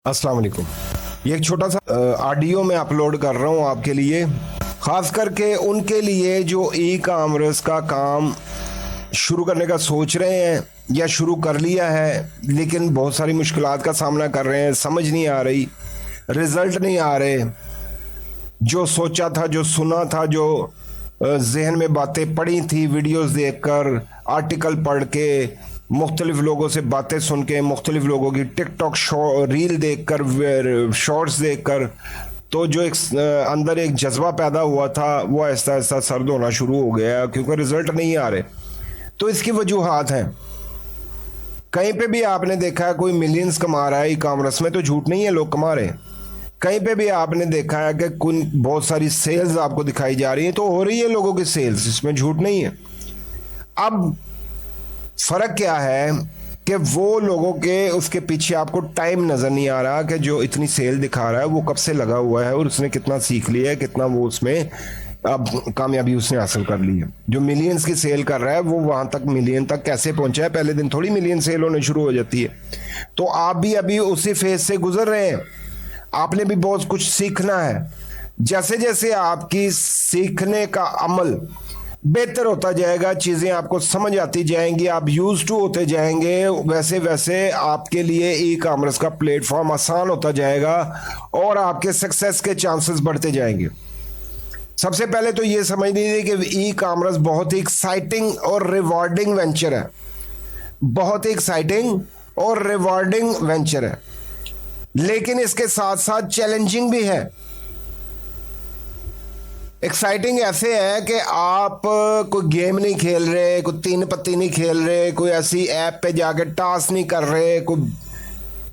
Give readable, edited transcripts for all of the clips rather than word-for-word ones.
अस्सलाम वालेकुम। ये एक छोटा सा ऑडियो मैं अपलोड कर रहा हूँ आपके लिए, ख़ास करके उनके लिए जो ई कॉमर्स का काम शुरू करने का सोच रहे हैं या शुरू कर लिया है, लेकिन बहुत सारी मुश्किलात का सामना कर रहे हैं, समझ नहीं आ रही, रिजल्ट नहीं आ रहे। जो सोचा था, जो सुना था, जो जहन में बातें पड़ी थी, वीडियोस देखकर, आर्टिकल पढ़ के, मुख्तलिफ लोगों से बातें सुन के, मुख्तलिफ लोगों की टिकटॉक रील देखकर, शॉर्ट्स देखकर, तो जो एक अंदर एक जज्बा पैदा हुआ था वो आहिस्ता आहिस्ता सर्द होना शुरू हो गया, क्योंकि रिजल्ट नहीं आ रहे। तो इसकी वजूहात हैं। कहीं पे भी आपने देखा है कोई मिलियंस कमा रहा है ई कॉमर्स में, तो झूठ नहीं है, लोग कमा रहे हैं। कहीं पे भी आपने देखा है कि बहुत सारी सेल्स आपको दिखाई जा रही है, तो हो रही है लोगों की सेल्स, इसमें झूठ नहीं है। अब फर्क क्या है कि वो लोगों के उसके पीछे आपको टाइम नजर नहीं आ रहा कि जो इतनी सेल दिखा रहा है वो कब से लगा हुआ है और उसने कितना सीख लिया है, कितना वो उसमें अब कामयाबी उसने हासिल कर ली है। जो मिलियंस की सेल कर रहा है वो वहां तक मिलियन तक कैसे पहुंचा है, पहले दिन थोड़ी मिलियन सेल होने शुरू हो जाती है। तो आप भी अभी उसी फेज से गुजर रहे हैं। आपने भी बहुत कुछ सीखना है। जैसे जैसे आपकी सीखने का अमल बेहतर होता जाएगा, चीजें आपको समझ आती जाएंगी, आप यूज टू होते जाएंगे, वैसे वैसे आपके लिए ई कॉमर्स का प्लेटफॉर्म आसान होता जाएगा और आपके सक्सेस के चांसेस बढ़ते जाएंगे। सबसे पहले तो ये समझ लीजिए कि ई कॉमर्स बहुत ही एक्साइटिंग और रिवॉर्डिंग वेंचर है। बहुत ही एक्साइटिंग और रिवॉर्डिंग वेंचर है, लेकिन इसके साथ साथ चैलेंजिंग भी है। एक्साइटिंग ऐसे है कि आप कोई गेम नहीं खेल रहे, कोई तीन पत्ती नहीं खेल रहे, कोई ऐसी ऐप पे जाके टास्क नहीं कर रहे, कोई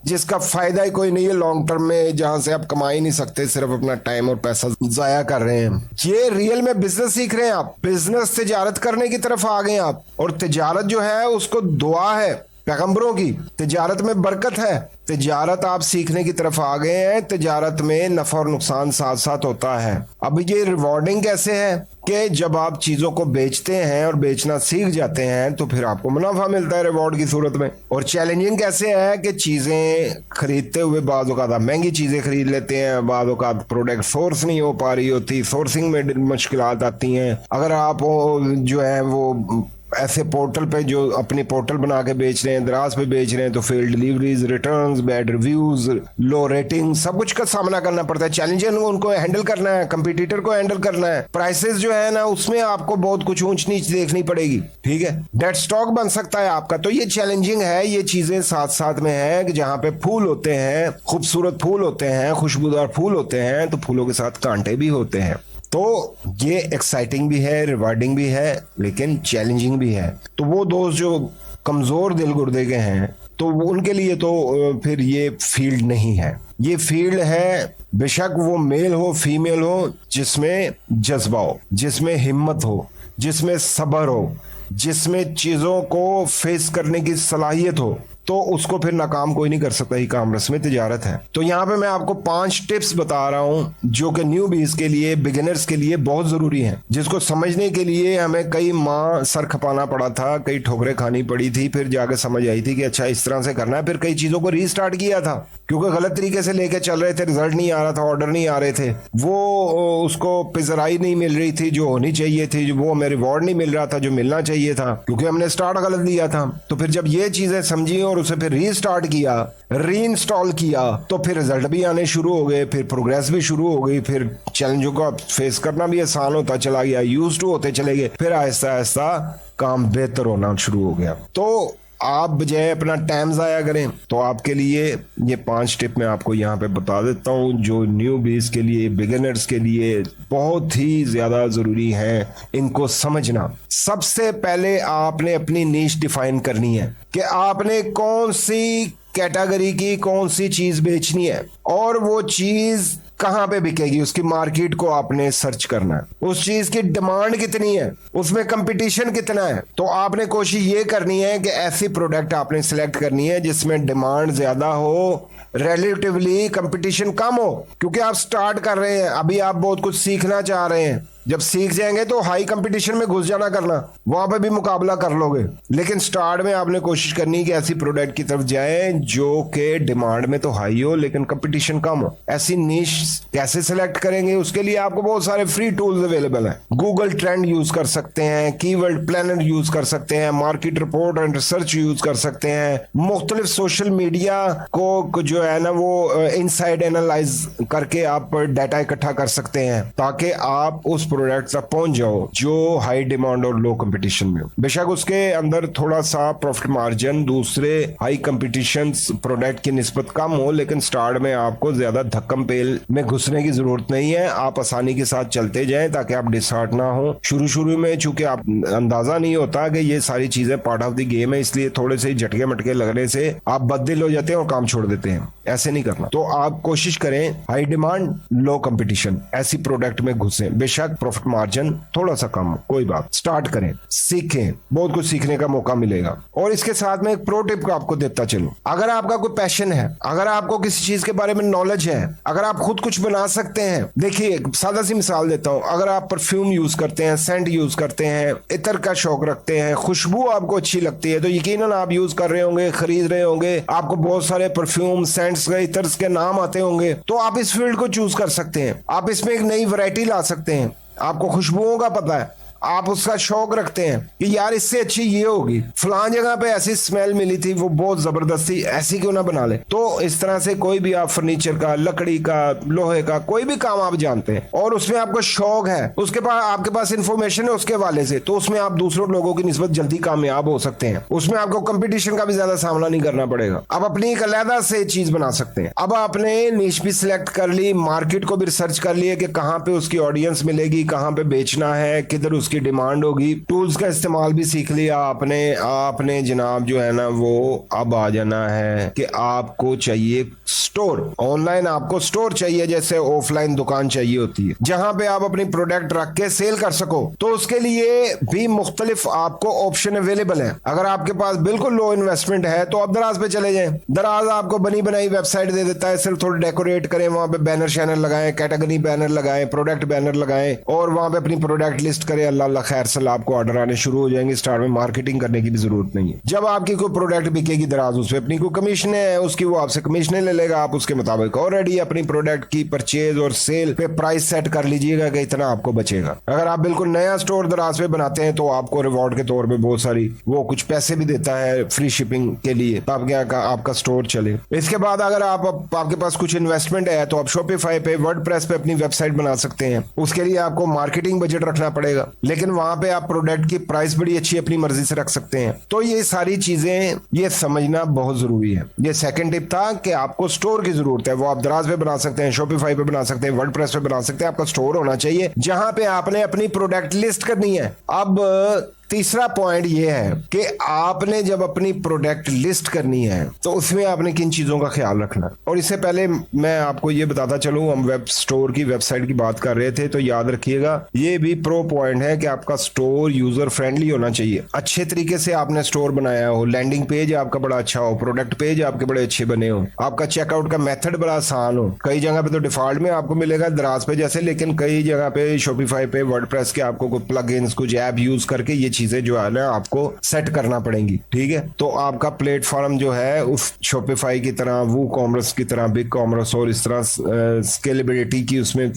जिसका फायदा ही कोई नहीं है लॉन्ग टर्म में, जहां से आप कमा ही नहीं सकते, सिर्फ अपना टाइम और पैसा जाया कर रहे हैं। ये रियल में बिजनेस सीख रहे हैं आप, बिजनेस तिजारत करने की तरफ आ गए आप। और तिजारत जो है उसको दुआ है पैगंबरों की, तिजारत में बरकत है। तिजारत आप सीखने की तरफ आ गए हैं। तिजारत में नफा और नुकसान साथ साथ होता है। अब ये रिवॉर्डिंग कैसे है कि जब आप चीजों को बेचते हैं और बेचना सीख जाते हैं तो फिर आपको मुनाफा मिलता है रिवॉर्ड की सूरत में। और चैलेंजिंग कैसे है कि चीजें खरीदते हुए बाज़ औक़ात आप महंगी चीजें खरीद लेते हैं, बाज़ औक़ात प्रोडक्ट सोर्स नहीं हो पा रही होती, सोर्सिंग में मुश्किलात आती हैं। अगर आप जो है वो ऐसे पोर्टल पे जो अपनी पोर्टल बना के बेच रहे हैं, दराज पे बेच रहे हैं, तो fail deliveries, returns, bad reviews, low rating, सब कुछ का सामना करना पड़ता है। चैलेंजर उनको हैंडल करना है, कंपटीटर को हैंडल करना है। प्राइसेस जो है ना उसमें आपको बहुत कुछ ऊंच नीच देखनी पड़ेगी, ठीक है। डेड स्टॉक बन सकता है आपका। तो ये चैलेंजिंग है। ये चीजें साथ साथ में है कि जहाँ पे फूल होते हैं, खूबसूरत फूल होते हैं, खुशबूदार फूल होते हैं, तो फूलों के साथ कांटे भी होते हैं। तो ये एक्साइटिंग भी है, रिवार्डिंग भी है, लेकिन चैलेंजिंग भी है। तो वो दोस्त जो कमजोर दिल गुर्दे के हैं तो उनके लिए तो फिर ये फील्ड नहीं है। ये फील्ड है, बेशक वो मेल हो फीमेल हो, जिसमें जज्बा हो, जिसमें हिम्मत हो, जिसमें सब्र हो, जिसमें चीजों को फेस करने की सलाहियत हो, तो उसको फिर नाकाम कोई नहीं कर सकता। ई कॉमर्स में तिजारत है। तो यहाँ पे मैं आपको 5 टिप्स बता रहा हूँ जो कि न्यूबीज के लिए, बिगिनर्स के लिए बहुत जरूरी हैं, जिसको समझने के लिए हमें कई माह सर खपाना पड़ा था, कई ठोकरें खानी पड़ी थी, फिर जाके समझ आई थी कि अच्छा इस तरह से करना है। फिर कई चीजों को रीस्टार्ट किया था, क्योंकि गलत तरीके से लेके चल रहे थे, रिजल्ट नहीं आ रहा था, ऑर्डर नहीं आ रहे थे, वो उसको पिजराई नहीं मिल रही थी जो होनी चाहिए थी, वो हमें रिवॉर्ड नहीं मिल रहा था जो मिलना चाहिए था, क्योंकि हमने स्टार्ट गलत दिया था। तो फिर जब ये चीजें समझी और उसे फिर रीस्टार्ट किया, रीइंस्टॉल किया, तो फिर रिजल्ट भी आने शुरू हो गए, फिर प्रोग्रेस भी शुरू हो गई, फिर चैलेंजों को फेस करना भी आसान होता चला गया, यूज टू होते चले गए, फिर आहिस्ता आहिस्ता काम बेहतर होना शुरू हो गया। तो आप बजाय अपना टाइम ज़ाया करें, तो आपके लिए ये 5 टिप मैं आपको यहाँ पे बता देता हूँ जो न्यूबीज के लिए, बिगिनर्स के लिए बहुत ही ज़्यादा ज़रूरी है इनको समझना। सबसे पहले आपने अपनी नीश डिफाइन करनी है कि आपने कौन सी कैटेगरी की कौन सी चीज़ बेचनी है और वो चीज़ कहां पे बिकेगी, उसकी मार्केट को आपने सर्च करना है। उस चीज की डिमांड कितनी है, उसमें कंपटीशन कितना है। तो आपने कोशिश ये करनी है कि ऐसी प्रोडक्ट आपने सिलेक्ट करनी है जिसमें डिमांड ज्यादा हो, रिलेटिवली कंपटीशन कम हो, क्योंकि आप स्टार्ट कर रहे हैं, अभी आप बहुत कुछ सीखना चाह रहे हैं। जब सीख जाएंगे तो हाई कंपटीशन में घुस जाना करना, वहां पे भी मुकाबला कर लोगे। लेकिन स्टार्ट में आपने कोशिश करनी है कि ऐसी प्रोडक्ट की तरफ जाएं जो कि डिमांड में तो हाई हो लेकिन कंपटीशन कम हो। ऐसी नीश कैसे सिलेक्ट करेंगे, उसके लिए आपको बहुत सारे फ्री टूल्स अवेलेबल हैं। गूगल ट्रेंड यूज कर सकते हैं, कीवर्ड प्लानर यूज कर सकते हैं, market report and research use कर सकते हैं, मुख्तलिफ सोशल मीडिया को जो है ना वो इनसाइड एनालाइज करके आप डाटा इकट्ठा कर सकते हैं ताकि आप उस प्रोडक्ट तक पहुंच जाओ जो हाई डिमांड और लो कंपटीशन में हो। बेशक उसके अंदर थोड़ा सा प्रॉफिट मार्जिन दूसरे हाई कंपटीशन प्रोडक्ट की निस्बत कम हो, लेकिन स्टार्ट में आपको ज्यादा धक्कम पेल में घुसने की जरूरत नहीं है। आप आसानी के साथ चलते जाएं ताकि आप डिसहार्ट ना हो। शुरू में चूंकि आप अंदाजा नहीं होता कि ये सारी चीजें पार्ट ऑफ द गेम है, इसलिए थोड़े से झटके मटके लगने से आप बददिल हो जाते हैं और काम छोड़ देते हैं। ऐसे नहीं करना। तो आप कोशिश करें हाई डिमांड लो कंपटीशन ऐसी प्रोडक्ट में घुसें। बेशक प्रॉफिट मार्जिन थोड़ा सा कम हो, कोई बात, स्टार्ट करें, सीखें, बहुत कुछ सीखने का मौका मिलेगा। और इसके साथ में एक प्रो टिप आपको देता चलूं, अगर आपका कोई पैशन है, अगर आपको किसी चीज के बारे में नॉलेज है, अगर आप खुद कुछ बना सकते हैं। देखिए सादा सी मिसाल देता हूं, अगर आप परफ्यूम यूज करते हैं, सेंट यूज करते हैं, इत्र का शौक रखते हैं, खुशबू आपको अच्छी लगती है, तो यकीनन आप यूज कर रहे होंगे, खरीद रहे होंगे, आपको बहुत सारे परफ्यूम सेंट्स इतर्स के नाम आते होंगे, तो आप इस फील्ड को चूज कर सकते हैं। आप इसमें एक नई वैरायटी ला सकते हैं। आपको खुशबुओं का पता है, आप उसका शौक रखते हैं कि यार इससे अच्छी ये होगी, फलां जगह पे ऐसी स्मेल मिली थी वो बहुत जबरदस्त थी, ऐसी क्यों ना बना ले। तो इस तरह से कोई भी आप फर्नीचर का, लकड़ी का, लोहे का कोई भी काम आप जानते हैं और उसमें आपको शौक है, उसके पास आपके पास इंफॉर्मेशन है उसके हवाले से, तो उसमें आप दूसरों लोगों की निस्बत जल्दी कामयाब हो सकते हैं। उसमें आपको कंपटीशन का भी ज्यादा सामना नहीं करना पड़ेगा। अब अपनी एक अलहदा से चीज बना सकते हैं। अब आपने निश भी सिलेक्ट कर ली, मार्केट को भी रिसर्च कर लिया कि कहां पे उसकी ऑडियंस मिलेगी, कहां पे बेचना है, किधर उसकी डिमांड होगी। टूल्स का इस्तेमाल भी सीख लिया आपने जनाब जो है ना वो अब आ जाना है कि आपको चाहिए स्टोर। ऑनलाइन आपको स्टोर चाहिए जैसे ऑफलाइन दुकान चाहिए होती है, जहां पे आप अपनी प्रोडक्ट रख के सेल कर सको। तो उसके लिए भी मुख्तलिफ आपको ऑप्शन अवेलेबल है। अगर आपके पास बिल्कुल लो इन्वेस्टमेंट है तो आप दराज पे चले जाएं। दराज आपको बनी बनाई वेबसाइट दे देता है, सिर्फ थोड़ी डेकोरेट करें, वहां पे बैनर शैनर लगाएं, कैटेगरी बैनर लगाएं, प्रोडक्ट बैनर लगाएं और वहां पे अपनी प्रोडक्ट लिस्ट करें। अल्लाह खैर से आपको ऑर्डर आने शुरू हो जाएंगे। स्टार्ट में मार्केटिंग करने की भी जरूरत नहीं है। जब आपकी कोई प्रोडक्ट बिकेगी दराज उस पे अपनी कोई कमीशन है उसकी, वो आपसे कमीशन ले लेगा, आप उसके मुताबिक ऑलरेडी अपनी प्रोडक्ट की परचेज और सेल पे प्राइस सेट कर लीजिएगा कि इतना आपको बचेगा। अगर आप बिल्कुल नया स्टोर दराज पे बनाते हैं तो आपको रिवॉर्ड के तौर पे बहुत सारी वो कुछ पैसे भी देता है फ्री शिपिंग के लिए, आपका स्टोर चले। इसके बाद अगर आपके पास कुछ इन्वेस्टमेंट है तो आप शॉपिफाई पे, वर्डप्रेस पे अपनी वेबसाइट बना सकते हैं। उसके लिए आपको मार्केटिंग बजट रखना पड़ेगा, लेकिन वहां पे आप प्रोडक्ट की प्राइस बड़ी अच्छी अपनी मर्जी से रख सकते हैं। तो ये सारी चीजें ये समझना बहुत जरूरी है। ये सेकंड टिप था कि आपको स्टोर की जरूरत है। वो आप दराज पे बना सकते हैं, शॉपिफाई पे बना सकते हैं, वर्डप्रेस पे बना सकते हैं। आपका स्टोर होना चाहिए जहां पे आपने अपनी प्रोडक्ट लिस्ट करनी है। अब तीसरा पॉइंट ये है कि आपने जब अपनी प्रोडक्ट लिस्ट करनी है तो उसमें आपने किन चीजों का ख्याल रखना। और इससे पहले मैं आपको ये बताता चलूं, हम वेब स्टोर की वेबसाइट की बात कर रहे थे, तो याद रखिएगा ये भी प्रो पॉइंट है कि आपका स्टोर यूजर फ्रेंडली होना चाहिए। अच्छे तरीके से आपने स्टोर बनाया हो, लैंडिंग पेज आपका बड़ा अच्छा हो, प्रोडक्ट पेज आपके बड़े अच्छे बने हो, आपका चेकआउट का मेथड बड़ा आसान हो। कई जगह पे तो डिफॉल्ट में आपको मिलेगा दराज पे जैसे, लेकिन कई जगह पे शॉपिफाई पे, वर्डप्रेस के आपको कुछ प्लगइन्स, कुछ ऐप यूज करके ये चीजें जो है ना आपको सेट करना पड़ेंगी। ठीक है, तो आपका प्लेटफॉर्म जो है उस शॉपिफाई की तरह, वो कॉमर्स की तरह, बिग कॉमर्स और इस तरह स्केलेबिलिटी की उसमें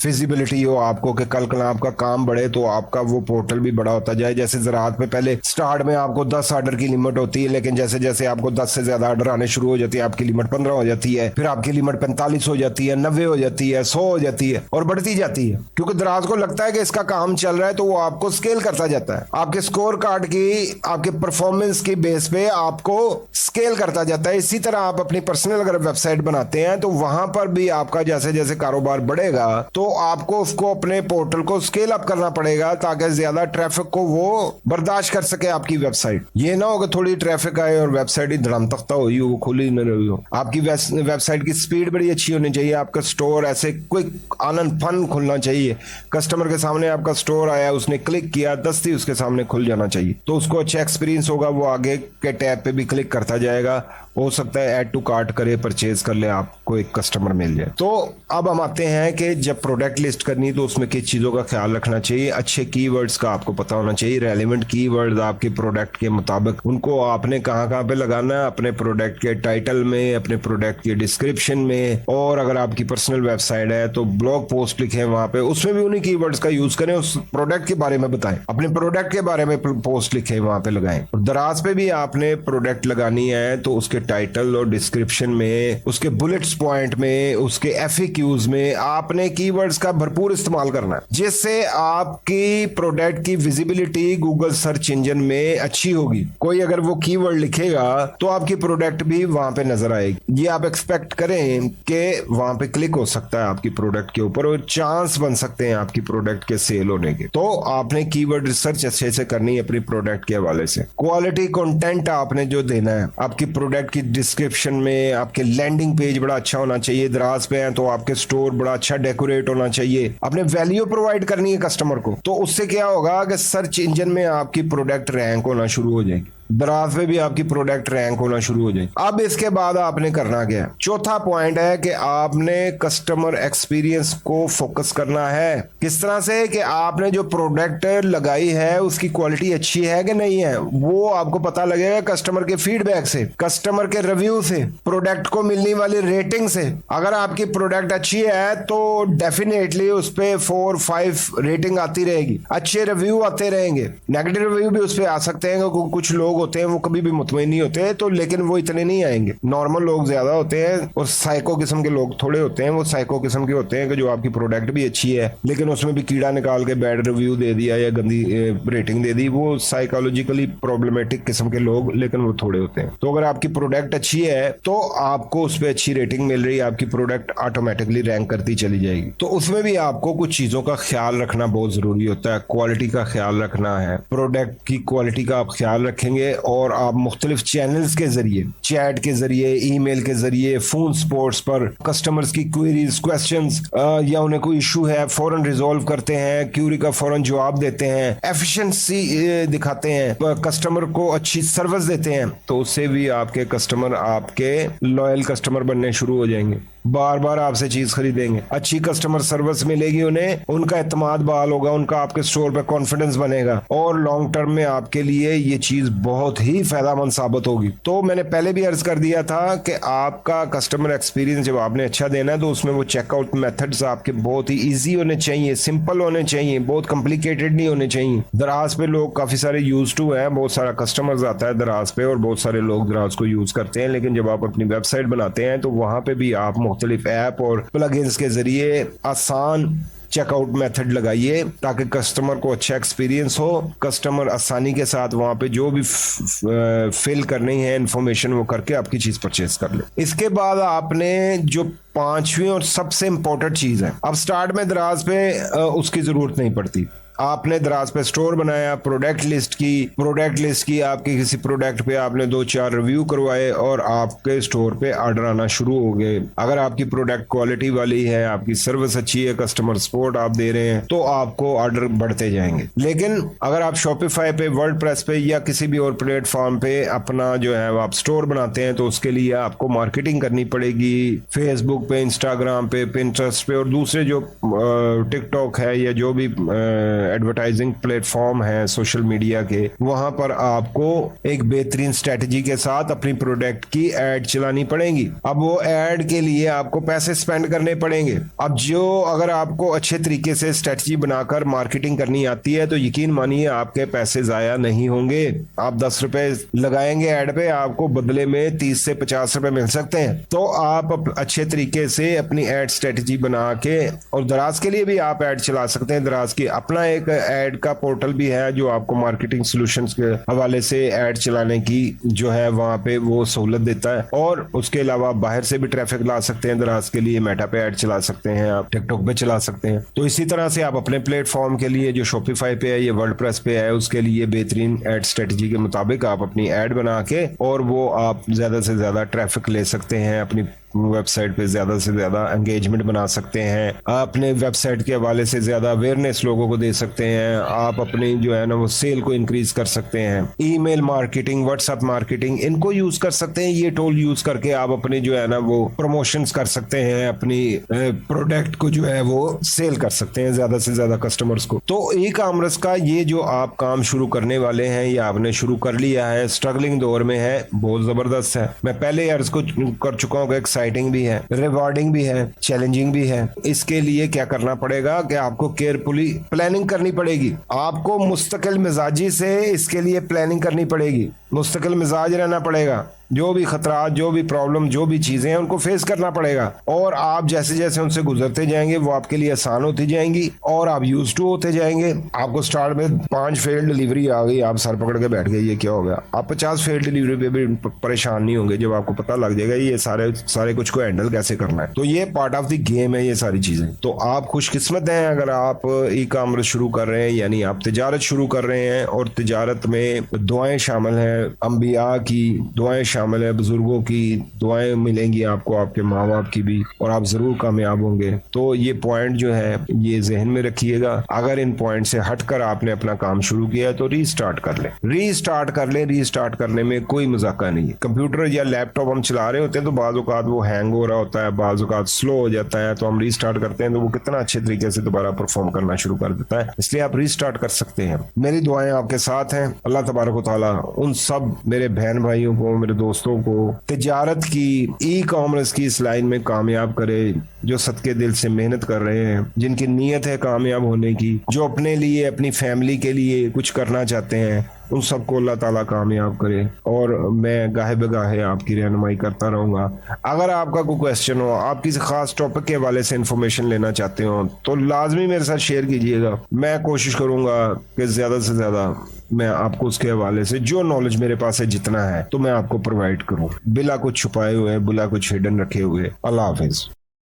फिजिबिलिटी हो आपको कि कल आपका काम बढ़े तो आपका वो पोर्टल भी बड़ा होता जाए। जैसे ज़राअत में पहले स्टार्ट में आपको 10 ऑर्डर की लिमिट होती है, लेकिन जैसे जैसे आपको 10 से ज्यादा ऑर्डर आने शुरू हो जाती है आपकी लिमिट 15 हो जाती है, फिर आपकी लिमिट 45 हो जाती है, 90 हो जाती है, 100 हो जाती है और बढ़ती जाती है। क्योंकि दराज को लगता है कि इसका काम चल रहा है तो वो आपको स्केल करता जाता है। आपके स्कोर कार्ड की, आपके परफॉर्मेंस की बेस पे आपको स्केल करता जाता है। इसी तरह आप अपनी पर्सनल अगर वेबसाइट बनाते हैं तो वहां पर भी आपका जैसे जैसे कारोबार बढ़ेगा तो आपको उसको अपने पोर्टल को स्केल अप करना पड़ेगा ताकि ज्यादा ट्रैफिक को वो बर्दाश्त कर सके आपकी वेबसाइट। ये ना हो कि थोड़ी ट्रैफिक आए और वेबसाइट ही धड़म तख्ता हुई हो, खुली न रही हो। आपकी वेबसाइट की स्पीड बड़ी अच्छी होनी चाहिए। आपका स्टोर ऐसे क्विक आनंद फन खुलना चाहिए। कस्टमर के सामने आपका स्टोर आया, उसने क्लिक किया, दस्ती उसके सामने खुल जाना चाहिए, तो उसको अच्छा एक्सपीरियंस होगा, वो आगे के टैब पे भी क्लिक करता जाएगा हो सकता है ऐड टू कार्ट करे, परचेज कर ले, आपको एक कस्टमर मिल जाए। तो अब हम आते हैं कि जब प्रोडक्ट लिस्ट करनी तो उसमें किस चीज़ों का ख्याल रखना चाहिए। अच्छे कीवर्ड्स का आपको पता होना चाहिए, रेलेवेंट कीवर्ड्स आपके प्रोडक्ट के मुताबिक, उनको आपने कहाँ कहाँ पे लगाना है, अपने प्रोडक्ट के टाइटल में, अपने प्रोडक्ट के डिस्क्रिप्शन में, और अगर आपकी पर्सनल वेबसाइट है तो ब्लॉग पोस्ट लिखें वहां पे, उसमें भी उन्हीं कीवर्ड्स का यूज करें, उस प्रोडक्ट के बारे में बताएं, अपने प्रोडक्ट के बारे में पोस्ट लिखें वहां पे लगाएं। और दराज पे भी आपने प्रोडक्ट लगानी है तो उसके टाइटल और डिस्क्रिप्शन में, उसके बुलेट्स पॉइंट में, उसके एफएक्यूज में आपने कीवर्ड्स का भरपूर इस्तेमाल करना है, जिससे आपकी प्रोडक्ट की विजिबिलिटी गूगल सर्च इंजन में अच्छी होगी। कोई अगर वो कीवर्ड लिखेगा तो आपकी प्रोडक्ट भी वहां पे नजर आएगी। ये आप एक्सपेक्ट करें कि वहां पे क्लिक हो सकता है आपकी प्रोडक्ट के ऊपर और चांस बन सकते हैं आपकी प्रोडक्ट के सेल होने के। तो आपने कीवर्ड रिसर्च अच्छे से करनी है अपनी प्रोडक्ट के हवाले से। क्वालिटी कंटेंट आपने जो देना है, आपकी प्रोडक्ट की डिस्क्रिप्शन में आपके लैंडिंग पेज बड़ा अच्छा होना चाहिए। दराज पे है तो आपके स्टोर बड़ा अच्छा डेकोरेट होना चाहिए। आपने वैल्यू प्रोवाइड करनी है कस्टमर को, तो उससे क्या होगा कि सर्च इंजन में आपकी प्रोडक्ट रैंक होना शुरू हो जाएगी, दराज पे भी आपकी प्रोडक्ट रैंक होना शुरू हो जाए। अब इसके बाद आपने करना क्या है? चौथा पॉइंट है कि आपने कस्टमर एक्सपीरियंस को फोकस करना है। किस तरह से कि आपने जो प्रोडक्ट लगाई है उसकी क्वालिटी अच्छी है कि नहीं है, वो आपको पता लगेगा कस्टमर के फीडबैक से, कस्टमर के रिव्यू से, प्रोडक्ट को मिलने वाली रेटिंग से। अगर आपकी प्रोडक्ट अच्छी है तो डेफिनेटली उस पर 4-5 रेटिंग आती रहेगी, अच्छे रिव्यू आते रहेंगे। नेगेटिव रिव्यू भी उस पर आ सकते हैं, कुछ लोग होते हैं वो कभी भी मुतमईन नहीं होते, तो लेकिन वो इतने नहीं आएंगे। नॉर्मल लोग ज्यादा होते हैं और साइको किस्म के लोग थोड़े होते हैं। वो साइको किस्म के होते हैं कि जो आपकी प्रोडक्ट भी अच्छी है लेकिन उसमें भी कीड़ा निकाल के बैड रिव्यू दे दिया या गंदी रेटिंग दे दी। वो साइकोलॉजिकली प्रॉब्लमेटिक किस्म के लोग, लेकिन वो थोड़े होते हैं। तो अगर आपकी प्रोडक्ट अच्छी है तो आपको उस पर अच्छी रेटिंग मिल रही है, आपकी प्रोडक्ट ऑटोमेटिकली रैंक करती चली जाएगी। तो उसमें भी आपको कुछ चीजों का ख्याल रखना बहुत जरूरी होता है। क्वालिटी का ख्याल रखना है, प्रोडक्ट की क्वालिटी का आप ख्याल रखेंगे और आप मुख्तलिफ चैनल्स के जरिए, चैट के जरिए, ईमेल के जरिए, फोन सपोर्ट्स पर कस्टमर्स की क्वेरीज, क्वेश्चंस या उन्हें कोई इशू है फौरन रिजॉल्व करते हैं, क्यूरी का फौरन जवाब देते हैं, एफिशिएंसी दिखाते हैं, कस्टमर को अच्छी सर्विस देते हैं। तो उससे भी आपके कस्टमर आपके लॉयल कस्टमर बनने शुरू हो जाएंगे, बार बार आपसे चीज खरीदेंगे। अच्छी कस्टमर सर्विस मिलेगी उन्हें, उनका एतमाद बहाल होगा, उनका आपके स्टोर पे कॉन्फिडेंस बनेगा और लॉन्ग टर्म में आपके लिए ये चीज बहुत ही फायदेमंद साबित होगी। तो मैंने पहले भी अर्ज कर दिया था कि आपका कस्टमर एक्सपीरियंस जब आपने अच्छा देना है तो उसमें वो चेकआउट मेथड्स आपके बहुत ही ईजी होने चाहिए, सिंपल होने चाहिए, बहुत कॉम्प्लिकेटेड नहीं होने चाहिए। दराज पे लोग काफी सारे यूज टू है, बहुत सारा कस्टमर्स आता है दराज पे और बहुत सारे लोग दराज को यूज करते हैं। लेकिन जब आप अपनी वेबसाइट बनाते हैं तो वहां पे भी आप मुख्तलिफ ऐप और प्लगइन्स के जरिए आसान चेकआउट मेथड लगाइए ताकि कस्टमर को अच्छा एक्सपीरियंस हो। कस्टमर आसानी के साथ वहां पे जो भी फिल करनी है इंफॉर्मेशन वो करके आपकी चीज परचेज कर ले। इसके बाद आपने जो पांचवी और सबसे इंपॉर्टेंट चीज है, अब स्टार्ट में दराज पे उसकी जरूरत नहीं पड़ती। आपने दराज पे स्टोर बनाया, प्रोडक्ट लिस्ट की आपके किसी प्रोडक्ट पे आपने 2-4 रिव्यू करवाए और आपके स्टोर पे ऑर्डर आना शुरू हो गए। अगर आपकी प्रोडक्ट क्वालिटी वाली है, आपकी सर्विस अच्छी है, कस्टमर सपोर्ट आप दे रहे हैं, तो आपको ऑर्डर बढ़ते जाएंगे। लेकिन अगर आप शॉपिफाई पे, वर्डप्रेस पे या किसी भी और प्लेटफॉर्म पे अपना जो है आप स्टोर बनाते हैं तो उसके लिए आपको मार्केटिंग करनी पड़ेगी। फेसबुक पे, इंस्टाग्राम पे, पिंटरेस्ट पे और दूसरे जो टिकटॉक है या जो भी एडवर्टाइजिंग प्लेटफॉर्म है सोशल मीडिया के, वहां पर आपको एक बेहतरीन स्ट्रेटजी के साथ अपनी प्रोडक्ट की एड चलानी पड़ेगी। अब वो एड के लिए आपको पैसे स्पेंड करने पड़ेंगे। अब जो अगर आपको अच्छे तरीके से स्ट्रेटजी बनाकर मार्केटिंग करनी आती है तो यकीन मानिए आपके पैसे जाया नहीं होंगे। आप 10 रुपए लगाएंगे एड पे, आपको बदले में 30 से 50 रुपए मिल सकते हैं। तो आप अच्छे तरीके से अपनी एड स्ट्रेटजी बना के, और दराज के लिए भी आप एड चला सकते हैं। दराज की अपना एक एड का पोर्टल भी है जो आपको मार्केटिंग सॉल्यूशंस के हवाले से एड चलाने की जो है वहां पे वो सहूलत देता है। और उसके अलावा बाहर से भी ट्रैफिक ला सकते हैं। दराज के लिए मेटा पे एड चला सकते हैं, आप टिकटॉक पे चला सकते हैं। तो इसी तरह से आप अपने प्लेटफॉर्म के लिए जो शॉपिफाई पे है या वर्डप्रेस पे है उसके लिए बेहतरीन एड स्ट्रेटजी के मुताबिक आप अपनी एड बना के और वो आप ज्यादा से ज्यादा ट्रैफिक ले सकते हैं अपनी वेबसाइट पे ज्यादा से ज्यादा एंगेजमेंट बना सकते हैं, अपने वेबसाइट के हवाले से ज्यादा अवेयरनेस लोगों को दे सकते हैं, आप अपनी जो है ना वो सेल को इंक्रीज कर सकते हैं, ईमेल मार्केटिंग, व्हाट्सएप मार्केटिंग, इनको यूज कर सकते हैं। ये टूल यूज करके आप अपने जो है ना वो प्रमोशंस कर सकते हैं, अपनी प्रोडक्ट को जो है वो सेल कर सकते हैं ज्यादा से ज्यादा कस्टमर्स को। तो ई कॉमर्स का ये जो आप काम शुरू करने वाले हैं या आपने शुरू कर लिया है, स्ट्रगलिंग दौर में है, बहुत जबरदस्त है। मैं पहले अर्ज को कर चुका हूँ, एक्साइटिंग भी है, रिवॉर्डिंग भी है, चैलेंजिंग भी है। इसके लिए क्या करना पड़ेगा कि आपको केयरफुली प्लानिंग करनी पड़ेगी, आपको मुस्तकिल मिजाजी से इसके लिए प्लानिंग करनी पड़ेगी, मुस्तकिल मिजाज रहना पड़ेगा, जो भी खतरात, जो भी प्रॉब्लम, जो भी चीजें हैं उनको फेस करना पड़ेगा। और आप जैसे जैसे उनसे गुजरते जाएंगे वो आपके लिए आसान होती जाएंगी और आप यूज टू होते जाएंगे। आपको स्टार्ट में 5 फेल्ड डिलीवरी आ गई, आप सर पकड़ के बैठ गए, ये क्या हो गया। आप 50 फेल्ड डिलीवरी पे भी परेशान नहीं होंगे जब आपको पता लग जाएगा ये सारे कुछ को हैंडल कैसे करना है। तो ये पार्ट ऑफ द गेम है, ये सारी चीजें। तो आप खुशकिस्मत हैं अगर आप ई कॉमर्स शुरू कर रहे हैं, यानी आप तिजारत शुरू कर रहे हैं। और तिजारत में दुआएं शामिल हैं, अंबिया की दुआएं शामिल है, बुजुर्गों की दुआएं मिलेंगी आपको, आपके माँ बाप की भी, और आप जरूर कामयाब होंगे। तो ये पॉइंट जो है ये जहन में रखिएगा। अगर इन पॉइंट से हटकर आपने अपना काम शुरू किया तो रीस्टार्ट कर ले, रीस्टार्ट कर ले। रीस्टार्ट करने में कोई मजाका नहीं है। कंप्यूटर या लैपटॉप हम चला रहे होते हैं तो बाज़ औक़ात वो हैंग हो रहा होता है, बाज़ औक़ात स्लो हो जाता है, तो हम रीस्टार्ट करते हैं तो वो कितना अच्छे तरीके से दोबारा परफॉर्म करना शुरू कर देता है। इसलिए आप रीस्टार्ट कर सकते हैं। मेरी दुआएं आपके साथ हैं। अल्लाह तबारक व तआला उन सब मेरे बहन भाइयों को, मेरे दोस्तों को तिजारत की, ई कॉमर्स की इस लाइन में कामयाब करे, जो सदके दिल से मेहनत कर रहे हैं, जिनकी नीयत है कामयाब होने की, जो अपने लिए, अपनी फैमिली के लिए कुछ करना चाहते हैं, उन सबको अल्लाह ताला कामयाब करे। और मैं गाहे बगाहे आपकी रहनुमाई करता रहूंगा। अगर आपका कोई क्वेश्चन हो, आप किसी खास टॉपिक के हवाले से इंफॉर्मेशन लेना चाहते हो तो लाजमी मेरे साथ शेयर कीजिएगा। मैं कोशिश करूंगा कि ज्यादा से ज्यादा मैं आपको उसके हवाले से जो नॉलेज मेरे पास है जितना है तो मैं आपको प्रोवाइड करूं, बिला कुछ छुपाए हुए, बिला कुछ हिडन रखे हुए। अल्लाह हाफिज।